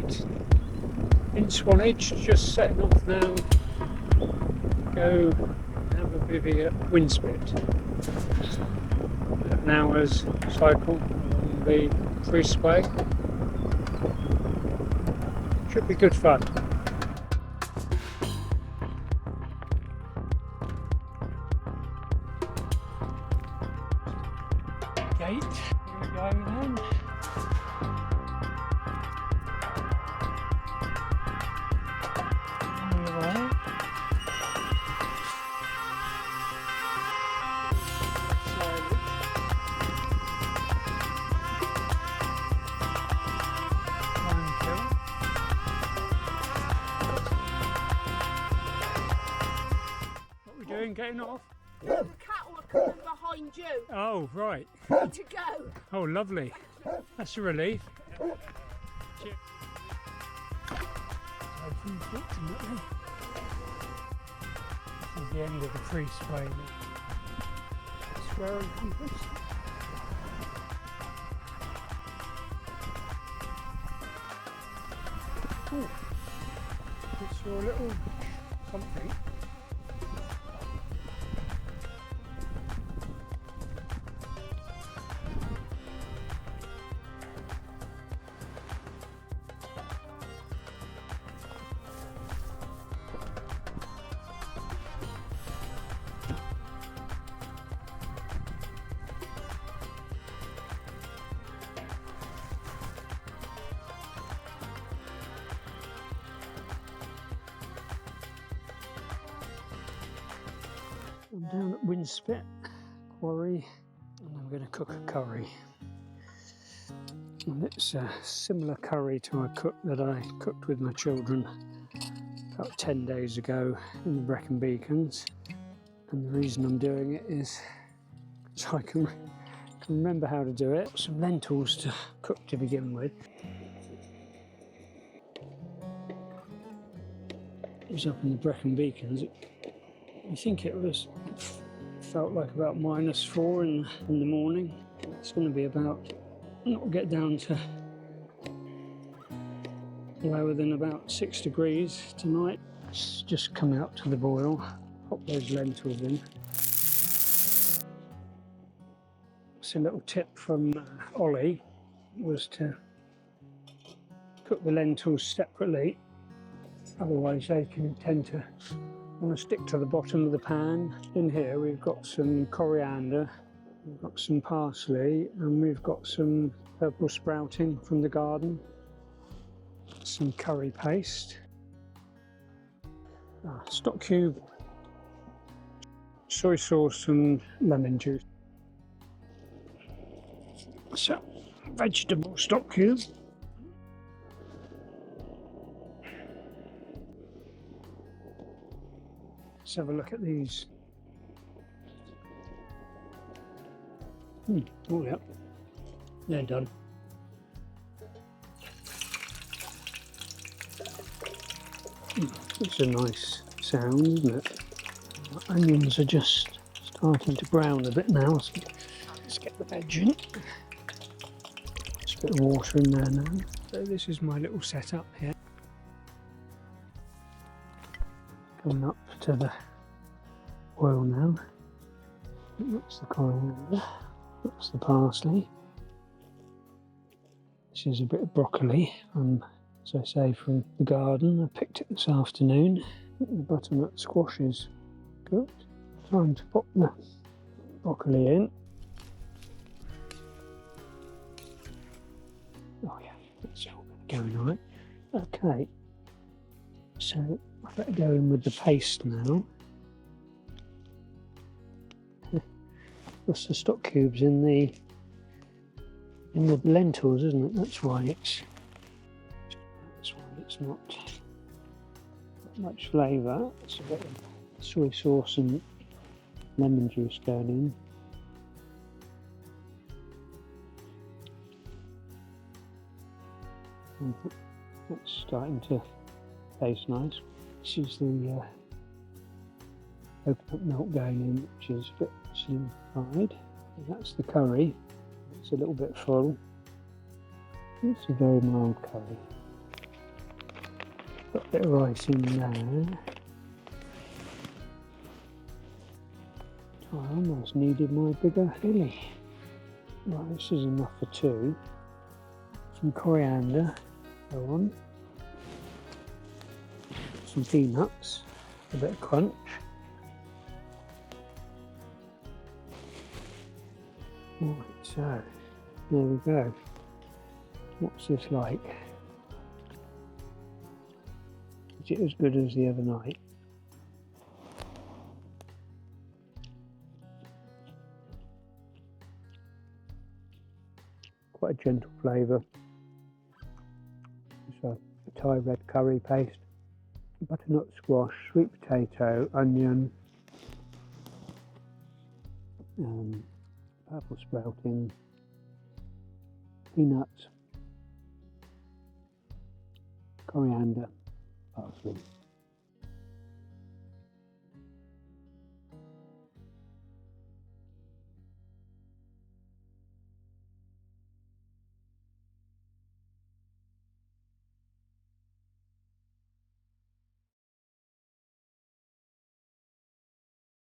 Dorset in Swanage, just setting off now. Go have a bivvy at Winspit. An hour's cycle along the freeway. Should be good fun. Gate. Here we go then. Getting off? The cattle are coming behind you. Oh, right. Need to go. Oh, lovely. That's a relief. Unfortunately, this is the end of the free spray now. Swearing compass. Oh, it's your little something. I'm down at Winspit Quarry and I'm going to cook a curry. And it's a similar curry to a cook that I cooked with my children about 10 days ago in the Brecon Beacons. And the reason I'm doing it is so I can remember how to do it. Some lentils to cook to begin with. It was up in the Brecon Beacons. I think it felt like about -4 in the morning. It's going to be about, not get down to lower than about 6 degrees tonight. It's just come out to the boil. Pop those lentils in. So a little tip from Ollie was to cook the lentils separately, otherwise they can tend to want to stick to the bottom of the pan. In here we've got some coriander, we've got some parsley, and we've got some purple sprouting from the garden, some curry paste, stock cube, soy sauce and lemon juice. So, vegetable stock cube. Let's have a look at these. Oh yeah, they're done. It's a nice sound, isn't it? The onions are just starting to brown a bit now, so let's get the veg in. Just a bit of water in there now. So this is my little setup here. Coming up to the oil now. That's the coriander, that's the parsley. This is a bit of broccoli, as I say, from the garden. I picked it this afternoon. The butternut squash is cooked. Time to pop the broccoli in. Oh yeah, that's all going right. Okay, so I better go in with the paste now. Plus the stock cubes in the lentils, isn't it? That's why it's not much flavour. It's a bit of soy sauce and lemon juice going in. That's starting to taste nice. This is the coconut milk going in, which is a bit solidified. That's the curry. It's a little bit full. It's a very mild curry. Got a bit of rice in there. Oh, I almost needed my bigger hilly. Right, this is enough for two. Some coriander, go on. Some peanuts, a bit of crunch. Right, so there we go. What's this like? Is it as good as the other night? Quite a gentle flavour. It's a Thai red curry paste, butternut squash, sweet potato, onion, purple sprouting, peanuts, coriander, parsley.